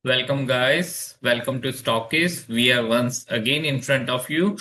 Welcome, guys. Welcome to Stockist. We are once again in front of you.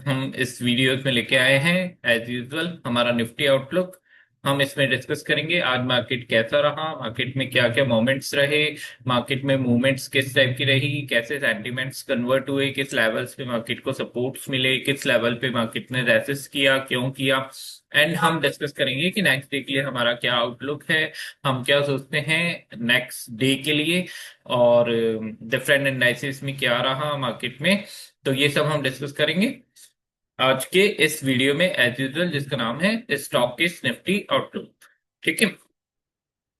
हम इस video में लेके आए हैं एज यूजुअल हमारा निफ्टी आउटलुक। हम इसमें डिस्कस करेंगे आज मार्केट कैसा रहा, मार्केट में क्या क्या मोमेंट्स रहे, मार्केट में मूवमेंट्स किस टाइप की रही, कैसे सेंटिमेंट्स कन्वर्ट हुए, किस लेवल्स पे मार्केट को सपोर्ट्स मिले, किस लेवल पे मार्केट ने रेसिस्ट किया, क्यों किया। एंड हम डिस्कस करेंगे कि नेक्स्ट डे के लिए हमारा क्या आउटलुक है, हम क्या सोचते हैं नेक्स्ट डे के लिए, और डिफरेंट एनालिसिस में क्या रहा मार्केट में। तो ये सब हम डिस्कस करेंगे आज के इस वीडियो में एज यूजुअल, जिसका नाम है स्टॉक निफ्टी आउटलुक। ठीक है,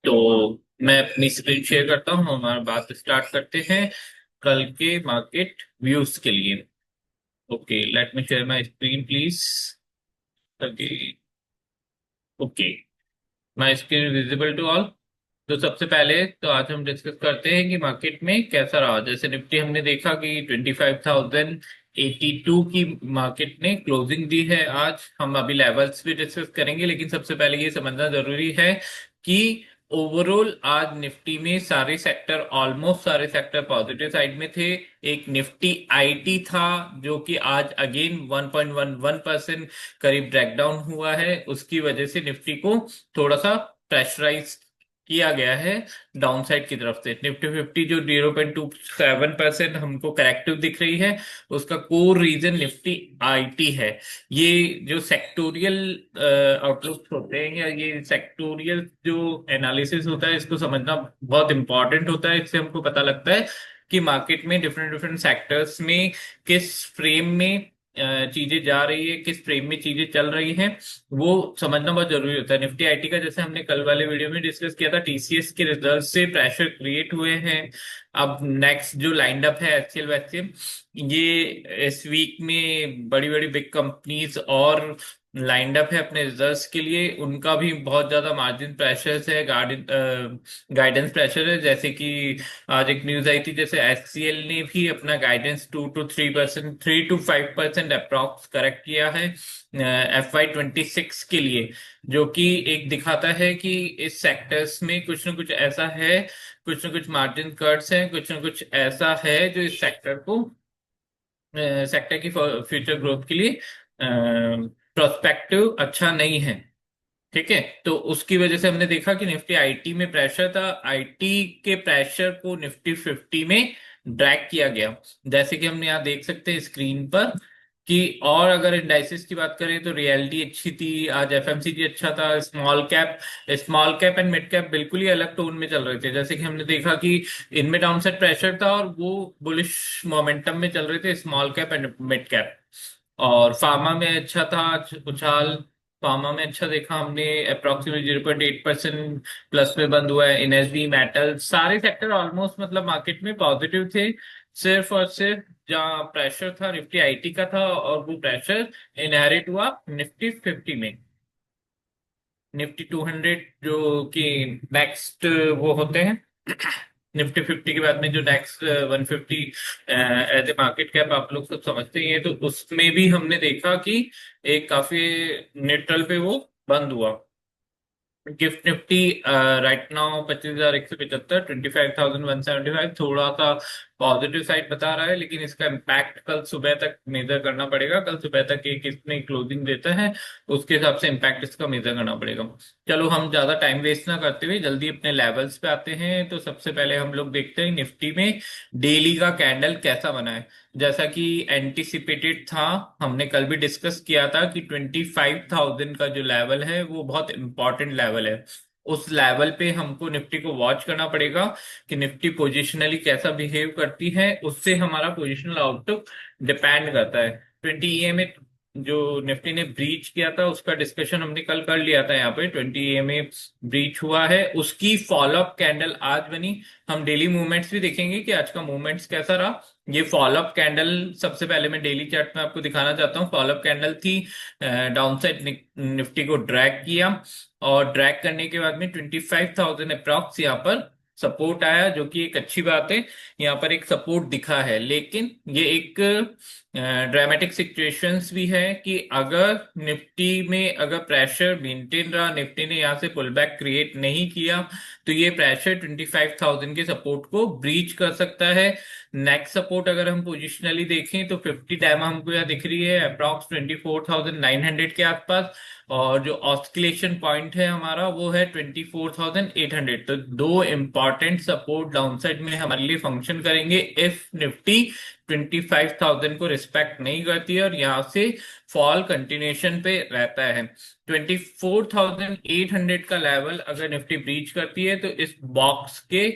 तो मैं अपनी स्क्रीन शेयर करता हूँ, हमारा बात स्टार्ट करते हैं कल के मार्केट व्यूज के लिए। Okay, let me share my screen please. Okay, okay, my screen visible to all. तो सबसे पहले तो आज हम डिस्कस करते हैं कि मार्केट में कैसा रहा। जैसे निफ्टी हमने देखा कि 25,082 की मार्केट ने क्लोजिंग दी है। आज हम अभी लेवल्स भी डिस्कस करेंगे, लेकिन सबसे पहले ये समझना जरूरी है कि ओवरऑल आज निफ्टी में सारे सेक्टर, ऑलमोस्ट सारे सेक्टर पॉजिटिव साइड में थे। एक निफ्टी आईटी था जो कि आज अगेन 1.11% करीब ब्रेक डाउन हुआ है। उसकी वजह से निफ्टी को थोड़ा सा प्रेशराइज किया गया है डाउन साइड की तरफ से। निफ्टी 50 जो 0.27% हमको करेक्टिव दिख रही है, उसका कोर रीजन निफ्टी आईटी है। ये जो सेक्टोरियल आउटलुक होते हैं या ये सेक्टोरियल जो एनालिसिस होता है, इसको समझना बहुत इंपॉर्टेंट होता है। इससे हमको पता लगता है कि मार्केट में डिफरेंट डिफरेंट सेक्टर्स में किस फ्रेम में चीजें जा रही है, किस फ्रेम में चीजें चल रही हैं, वो समझना बहुत जरूरी होता है। निफ्टी आईटी का जैसे हमने कल वाले वीडियो में डिस्कस किया था, टीसीएस के रिजल्ट से प्रेशर क्रिएट हुए हैं। अब नेक्स्ट जो लाइंड अप है एचसीएल वैक्सीन, ये इस वीक में बड़ी बड़ी बिग कंपनीज और लाइंड अप है अपने रिजल्ट्स के लिए। उनका भी बहुत ज्यादा मार्जिन प्रेशर है, गाइडेंस प्रेशर है। जैसे कि आज एक न्यूज आई थी, जैसे एचसीएल ने भी अपना guidance 2 to 3%, 3 to 5% approx correct किया है FY 26 के लिए, जो कि एक दिखाता है कि इस सेक्टर्स में कुछ ना कुछ ऐसा है, कुछ ना कुछ मार्जिन कट्स हैं, कुछ ना कुछ ऐसा है जो इस सेक्टर को, सेक्टर की फ्यूचर ग्रोथ के लिए प्रोस्पेक्टिव अच्छा नहीं है। ठीक है, तो उसकी वजह से हमने देखा कि निफ्टी आईटी में प्रेशर था। आईटी के प्रेशर को निफ्टी 50 में ड्रैग किया गया, जैसे कि हमने यहाँ देख सकते हैं स्क्रीन पर कि। और अगर इंडाइसिस की बात करें तो रियलिटी अच्छी थी, आज एफएमसीजी अच्छा था। Small cap and mid cap बिल्कुल ही अलग टोन में चल रहे थे। जैसे कि हमने देखा कि इनमें डाउनसाइड प्रेशर था और वो बुलिश मोमेंटम में चल रहे थे small cap and mid cap. और फार्मा में अच्छा था उछाल, फार्मा में अच्छा देखा हमने, अप्रोक्सीमेटली 0.8% प्लस में बंद हुआ है। एनएसडी मेटल सारे सेक्टर ऑलमोस्ट मतलब मार्केट में पॉजिटिव थे। सिर्फ और सिर्फ जहाँ प्रेशर था निफ्टी आईटी का था, और वो प्रेशर इनहेरिट हुआ निफ्टी 50 में। निफ्टी 200 जो कि नेक्स्ट वो होते हैं निफ्टी 50 के बाद में जो next 150 as a market cap आप लोग सब समझते ही हैं, तो उसमें भी हमने देखा कि एक काफी न्यूट्रल पे वो बंद हुआ। गिफ्ट निफ्टी राइट नाउ 25,175, 25,175 थोड़ा सा पॉजिटिव साइड बता रहा है, लेकिन इसका इम्पैक्ट कल सुबह तक मेजर करना पड़ेगा। कल सुबह तक ये कितने क्लोजिंग देता है, उसके हिसाब से इम्पैक्ट इसका मेजर करना पड़ेगा। चलो हम ज्यादा टाइम वेस्ट ना करते हुए जल्दी अपने लेवल्स पे आते हैं। तो सबसे पहले हम लोग देखते हैं निफ्टी में डेली का कैंडल कैसा बना है। जैसा कि एंटिसिपेटेड था, हमने कल भी डिस्कस किया था कि 25,000 का जो लेवल है वो बहुत इंपॉर्टेंट लेवल है। उस लेवल पे हमको निफ्टी को वॉच करना पड़ेगा कि निफ्टी पोजिशनली कैसा बिहेव करती है, उससे हमारा पोजिशनल आउटलुक डिपेंड करता है। 20 EMA जो निफ्टी ने ब्रीच किया था उसका डिस्कशन हमने कल कर लिया था। यहाँ पे 20 EMA ब्रीच हुआ है, उसकी फॉलोअप कैंडल आज बनी। हम डेली मूवमेंट्स भी देखेंगे कि आज का मूवमेंट्स कैसा रहा। ये फॉलोअप कैंडल सबसे पहले मैं डेली चार्ट में आपको दिखाना चाहता हूँ। फॉलोअप कैंडल थी, डाउन साइड निफ्टी को ड्रैग किया, और ड्रैग करने के बाद में 25,000 अप्रॉक्स यहाँ पर सपोर्ट आया, जो कि एक अच्छी बात है। यहाँ पर एक सपोर्ट दिखा है, लेकिन ये एक ड्रामेटिक सिचुएशंस भी है कि अगर निफ्टी में अगर प्रेशर मेंटेन रहा, निफ्टी ने यहाँ से पुल बैक क्रिएट नहीं किया, तो ये प्रेशर 25,000 के सपोर्ट को ब्रीच कर सकता है। नेक्स्ट सपोर्ट अगर हम पोजिशनली देखें तो 50 डायमा हमको यहाँ दिख रही है अप्रॉक्स 24,900 के आसपास, और जो ऑस्किलेशन पॉइंट है हमारा वो है 24,800। तो दो इंपॉर्टेंट सपोर्ट डाउनसाइड में हमारे लिए फंक्शन करेंगे इफ निफ्टी 25,000 को रिस्पेक्ट नहीं करती है और यहाँ से फॉल कंटिन्यूएशन पे रहता है। 24,800 का लेवल अगर निफ्टी ब्रीच करती है तो इस बॉक्स के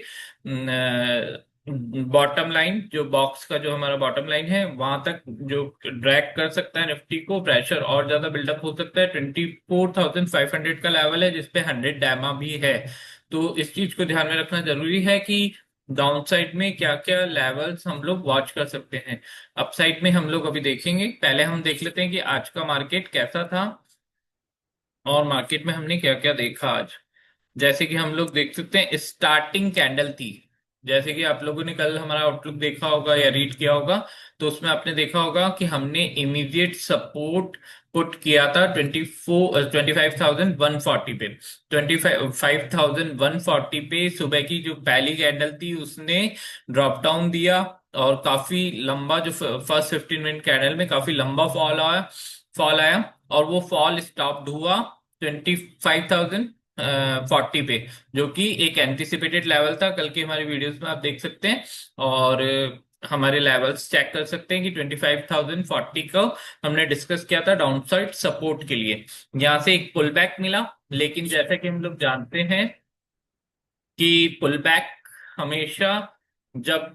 बॉटम लाइन, जो बॉक्स का जो हमारा बॉटम लाइन है वहां तक जो ड्रैग कर सकता है निफ्टी को, प्रेशर और ज्यादा बिल्डअप हो सकता है। 24,500 का लेवल है जिसपे 100 डैमा भी है। तो इस चीज को ध्यान में रखना जरूरी है कि डाउन साइड में क्या क्या लेवल्स हम लोग वॉच कर सकते हैं। अपसाइड में हम लोग अभी देखेंगे, पहले हम देख लेते हैं कि आज का मार्केट कैसा था और मार्केट में हमने क्या क्या देखा आज। जैसे कि हम लोग देख सकते हैं स्टार्टिंग कैंडल थी, जैसे कि आप लोगों ने कल हमारा आउटलुक देखा होगा या रीड किया होगा, तो उसमें आपने देखा होगा कि हमने इमीडिएट सपोर्ट पुट किया था 25,140 पे। 25,140 पे सुबह की जो पहली कैंडल थी उसने ड्रॉप डाउन दिया, और काफी लंबा जो फर्स्ट 15 मिनट कैंडल में काफी लंबा फॉल आया, और वो फॉल स्टॉप हुआ 25,040 पे, जो कि एक एंटिसिपेटेड लेवल था। कल की हमारी वीडियोस में आप देख सकते हैं, और हमारे लेवल्स चेक कर सकते हैं कि 25,040 को हमने डिस्कस किया था डाउनसाइड सपोर्ट के लिए। यहाँ से एक पुल बैक मिला, लेकिन जैसा कि हम लोग जानते हैं कि पुल बैक हमेशा जब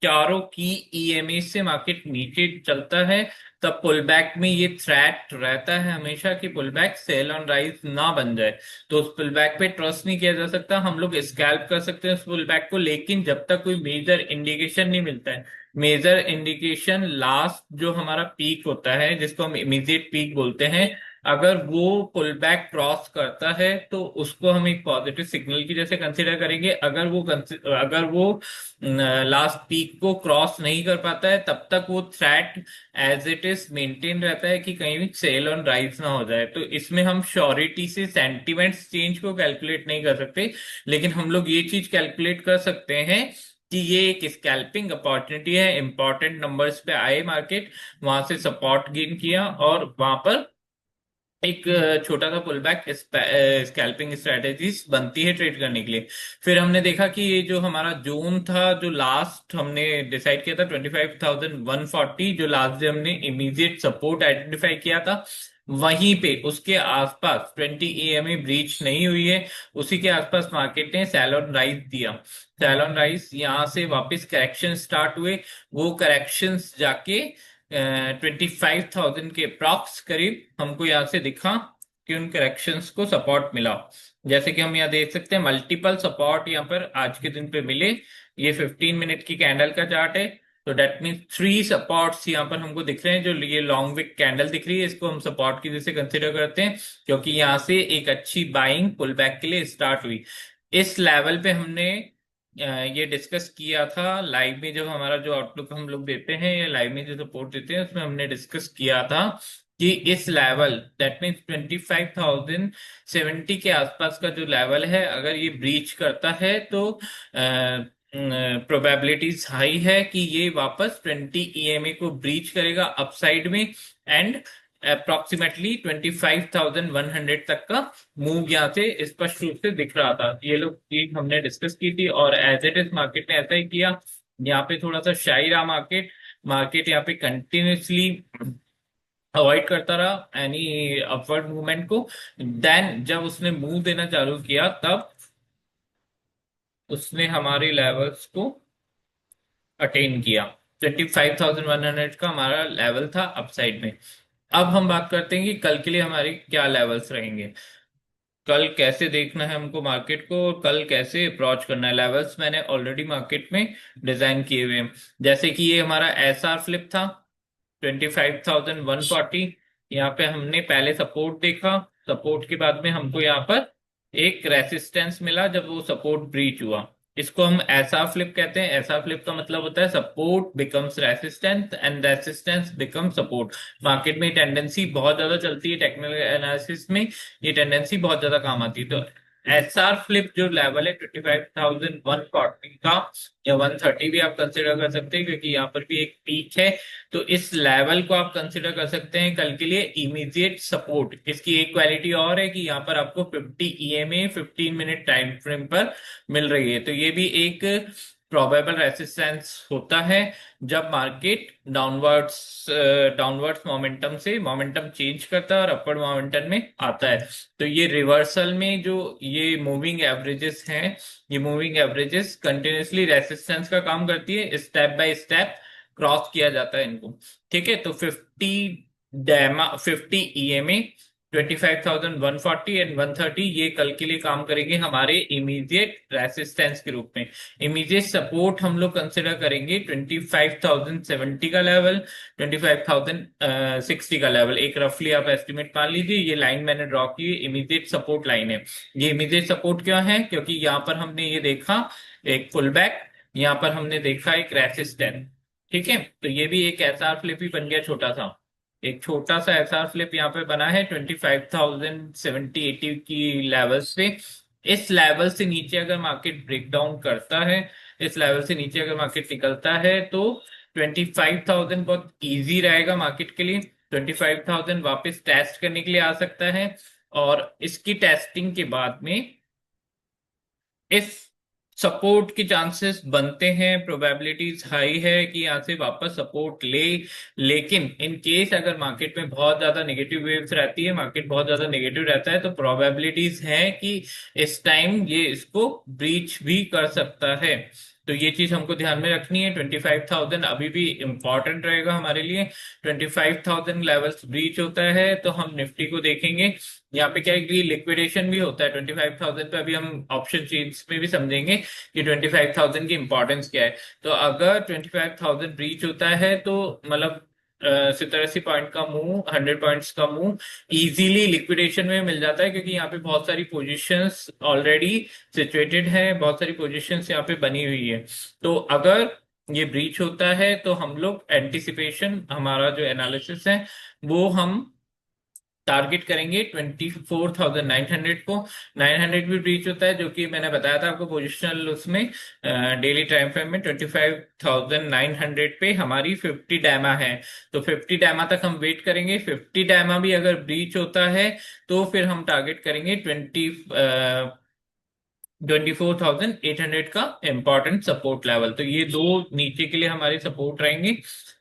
चारों की ईएमए से मार्केट नीचे चलता है, तब पुल बैक में ये थ्रेट रहता है हमेशा कि pull back sell on rise ना बन जाए। तो उस पुल बैक पे ट्रस्ट नहीं किया जा सकता, हम लोग स्कैल्प कर सकते हैं उस पुल बैक को, लेकिन जब तक कोई मेजर इंडिकेशन नहीं मिलता है। मेजर इंडिकेशन लास्ट जो हमारा पीक होता है जिसको हम इमीडिएट पीक बोलते हैं, अगर वो पुल बैक क्रॉस करता है तो उसको हम एक पॉजिटिव सिग्नल की जैसे कंसीडर करेंगे। अगर वो लास्ट पीक को क्रॉस नहीं कर पाता है, तब तक वो threat as it is maintain रहता है कि कहीं भी सेल ऑन राइज ना हो जाए। तो इसमें हम श्योरिटी से सेंटिमेंट्स चेंज को कैलकुलेट नहीं कर सकते, लेकिन हम लोग ये चीज कैलकुलेट कर सकते हैं कि ये एक स्कैल्पिंग अपॉर्चुनिटी है। इंपॉर्टेंट नंबर्स पे आए मार्केट, वहां से सपोर्ट गेन किया, और वहां पर एक छोटा सा पुल बैक स्कैल्पिंग स्ट्रेटेजीज बनती है ट्रेड करने के लिए। फिर हमने देखा कि ये जो हमारा जोन था, जो लास्ट हमने डिसाइड किया था 25,140, जो लास्ट डे हमने इमीडिएट सपोर्ट आइडेंटिफाई किया था, वहीं पे उसके आसपास 20 ईएमए ब्रीच नहीं हुई है, उसी के आसपास मार्केट ने सेल ऑन राइज दिया। सेल ऑन राइज यहाँ से वापस करेक्शन स्टार्ट हुए, वो करेक्शंस जाके 25,000 के अप्रॉक्स करीब हमको यहाँ से दिखा कि उन करेक्शंस को सपोर्ट मिला। जैसे कि हम यहाँ देख सकते हैं मल्टीपल सपोर्ट यहाँ पर आज के दिन पे मिले। ये 15 मिनट की कैंडल का चार्ट है, तो डेट मीन 3 सपोर्ट्स यहाँ पर हमको दिख रहे हैं। जो ये लॉन्ग विक कैंडल दिख रही है इसको हम सपोर्ट की जैसे कंसिडर करते हैं, क्योंकि यहाँ से एक अच्छी बाइंग पुल बैक के लिए स्टार्ट हुई। इस लेवल पे हमने ये डिस्कस किया था लाइव में, जब हमारा जो आउटलुक हम लोग देते हैं या लाइव में जो सपोर्ट देते हैं उसमें हमने डिस्कस किया था कि इस लेवल दैट मीन्स 25,070 के आसपास का जो लेवल है, अगर ये ब्रीच करता है तो प्रोबेबिलिटीज हाई है कि ये वापस 20 ईएमए को ब्रीच करेगा अपसाइड में, एंड अप्रोक्सीमेटली 25,100 तक का मूव यहाँ से स्पष्ट रूप से दिख रहा था। ये लोग चीज हमने डिस्कस की थी, और एज इट इज मार्केट ने ऐसा ही किया। यहाँ पे थोड़ा सा शाई रहा मार्केट, मार्केट यहाँ पे कंटिन्यूसली अवॉइड करता रहा एनी अपवर्ड मूवमेंट को। देन जब उसने मूव देना चालू किया, तब उसने हमारे लेवल्स को अटेन किया। 25,100 का हमारा लेवल था अपसाइड में। अब हम बात करते हैं कि कल के लिए हमारे क्या लेवल्स रहेंगे, कल कैसे देखना है हमको मार्केट को, और कल कैसे अप्रोच करना है। लेवल्स मैंने ऑलरेडी मार्केट में डिजाइन किए हुए हैं। जैसे कि ये हमारा एसआर फ्लिप था 25,140, यहाँ पे हमने पहले सपोर्ट देखा, सपोर्ट के बाद में हमको यहाँ पर एक रेसिस्टेंस मिला जब वो सपोर्ट ब्रीच हुआ। इसको हम ऐसा फ्लिप कहते हैं। ऐसा फ्लिप का मतलब होता है support becomes resistance and resistance become support. Market में टेंडेंसी बहुत ज्यादा चलती है, टेक्निकल एनालिसिस में ये टेंडेंसी बहुत ज्यादा काम आती है। तो एसआर फ्लिप जो लेवल है 25,140 का या 130 भी आप कंसिडर कर सकते हैं, क्योंकि यहाँ पर भी एक पीक है। तो इस लेवल को आप कंसिडर कर सकते हैं कल के लिए इमीडिएट सपोर्ट। इसकी एक क्वालिटी और है कि यहाँ पर आपको 50 ईएमए 15 मिनट टाइम फ्रेम पर मिल रही है। तो ये भी एक प्रोबेबल रेसिस्टेंस होता है जब मार्केट डाउनवर्ड्स डाउनवर्ड्स मोमेंटम से मोमेंटम चेंज करता है और अपवर्ड मोमेंटम में आता है। तो ये रिवर्सल में जो ये मूविंग एवरेजेस हैं, ये मूविंग एवरेजेस कंटिन्यूसली रेसिस्टेंस का काम करती है, स्टेप बाय स्टेप क्रॉस किया जाता है इनको। ठीक है, तो 50 ईएमए 25,140 एंड 130 ये कल के लिए काम करेंगे हमारे इमीडिएट रेसिस्टेंस के रूप में। इमीडिएट सपोर्ट हम लोग कंसिडर करेंगे 25,070 का लेवल, 25,060 का लेवल। एक रफली आप एस्टिमेट मान लीजिए, ये लाइन मैंने ड्रॉ की इमीडिएट सपोर्ट लाइन है। ये इमीडिएट सपोर्ट क्या है, क्योंकि यहाँ पर हमने ये देखा एक पुल बैक, यहाँ पर हमने देखा एक रेसिस्टेंस। ठीक है, तो ये भी एक एसआर फ्लिप ही बन गया छोटा सा। एक छोटा सा एसआर फ्लिप यहाँ पे बना है 25,070-80 की लेवल से। इस लेवल से नीचे अगर मार्केट ब्रेक डाउन करता है, इस लेवल से नीचे अगर मार्केट निकलता है, तो 25,000 बहुत इजी रहेगा मार्केट के लिए। 25,000 वापस टेस्ट करने के लिए आ सकता है, और इसकी टेस्टिंग के बाद में इस सपोर्ट के चांसेस बनते हैं, प्रोबेबिलिटीज हाई है कि यहाँ से वापस सपोर्ट ले। लेकिन इन केस अगर मार्केट में बहुत ज्यादा नेगेटिव वेव्स रहती है, मार्केट बहुत ज्यादा नेगेटिव रहता है, तो प्रोबेबिलिटीज है कि इस टाइम ये इसको ब्रीच भी कर सकता है। तो ये चीज हमको ध्यान में रखनी है। 25,000 अभी भी इंपॉर्टेंट रहेगा हमारे लिए। 25,000 लेवल्स ब्रीच होता है तो हम निफ्टी को देखेंगे। यहाँ पे क्या है कि लिक्विडेशन भी होता है 25,000 पे। अभी हम ऑप्शन चेन्स में भी समझेंगे कि 25,000 की इंपॉर्टेंस क्या है। तो अगर 25,000 ब्रीच होता है तो मतलब 87 पॉइंट का मूव, 100 पॉइंट्स का मूव इजीली लिक्विडेशन में मिल जाता है, क्योंकि यहाँ पे बहुत सारी पोजीशंस ऑलरेडी सिचुएटेड है, बहुत सारी पोजीशंस यहाँ पे बनी हुई है। तो अगर ये ब्रीच होता है तो हम लोग एंटिसिपेशन, हमारा जो एनालिसिस है वो हम टारगेट करेंगे 24,900 को। 900 भी ब्रीच होता है, जो कि मैंने बताया था आपको पोजिशनल उसमें डेली टाइम फ्रेम में 25,900 पे हमारी 50 डैमा है। तो 50 डैमा तक हम वेट करेंगे। 50 डैमा भी अगर ब्रीच होता है तो फिर हम टारगेट करेंगे 24,800 का इंपॉर्टेंट सपोर्ट लेवल। तो ये दो नीचे के लिए हमारे सपोर्ट रहेंगे।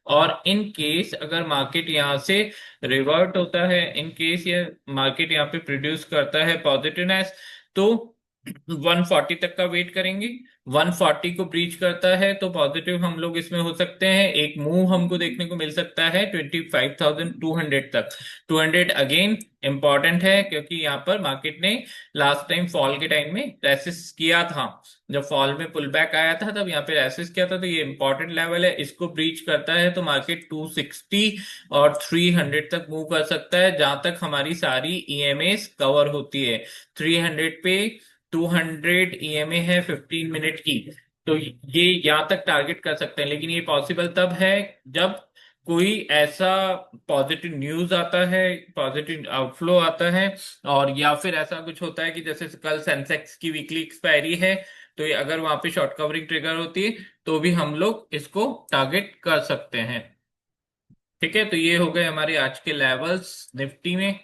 और इन केस अगर मार्केट यहाँ से रिवर्ट होता है, इन केस ये मार्केट यहाँ पे प्रोड्यूस करता है पॉजिटिवनेस, तो 140 तक का वेट करेंगे। 140 को ब्रीच करता है तो पॉजिटिव हम लोग इसमें हो सकते हैं। एक मूव हमको देखने को मिल सकता है 25,200 तक। 200 अगेन इंपॉर्टेंट है, क्योंकि यहाँ पर मार्केट ने लास्ट टाइम फॉल के टाइम में रेसिस्ट किया था। जब फॉल में पुल बैक आया था तब यहाँ पे रेसिस्ट किया था, तो ये इंपॉर्टेंट लेवल है। इसको ब्रीच करता है तो मार्केट 260 और 300 तक मूव कर सकता है, जहां तक हमारी सारी ईएमएस कवर होती है। 300 पे 200 ईएमए है 15 मिनट की। तो ये यहाँ तक टारगेट कर सकते हैं, लेकिन ये पॉसिबल तब है जब कोई ऐसा पॉजिटिव न्यूज आता है, पॉजिटिव आउटफ्लो आता है, और या फिर ऐसा कुछ होता है कि जैसे कल सेंसेक्स की वीकली एक्सपायरी है, तो ये अगर वहां पे शॉर्ट कवरिंग ट्रिगर होती है तो भी हम लोग इसको टारगेट कर सकते हैं। ठीक है, तो ये हो गए हमारे आज के लेवल्स निफ्टी में।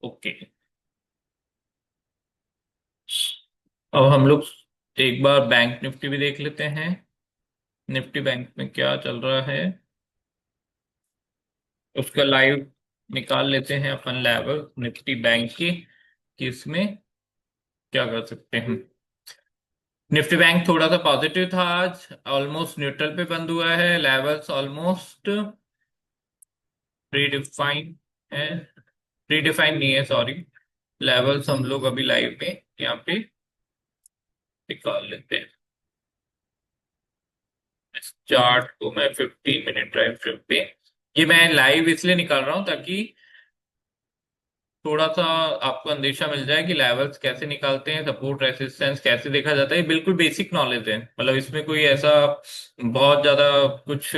ओके, अब हम लोग एक बार बैंक निफ्टी भी देख लेते हैं। निफ्टी बैंक में क्या चल रहा है उसका लाइव निकाल लेते हैं अपन लेवल निफ्टी बैंक की, कि इसमें क्या कर सकते हैं। निफ्टी बैंक थोड़ा सा पॉजिटिव था आज, ऑलमोस्ट न्यूट्रल पे बंद हुआ है। लेवल्स ऑलमोस्ट प्रीडिफाइन है, प्रीडिफाइन नहीं है सॉरी। लेवल्स हम लोग अभी लाइव में यहाँ पे निकाल लेते हैं। इस चार्ट को मैं 15 मिनट टाइम फ्रेम पे, ये मैं लाइव इसलिए निकाल रहा हूँ ताकि थोड़ा सा आपको अंदेशा मिल जाए कि लेवल्स कैसे निकालते हैं, सपोर्ट रेसिस्टेंस कैसे देखा जाता है। ये बिल्कुल बेसिक नॉलेज है, मतलब इसमें कोई ऐसा बहुत ज्यादा कुछ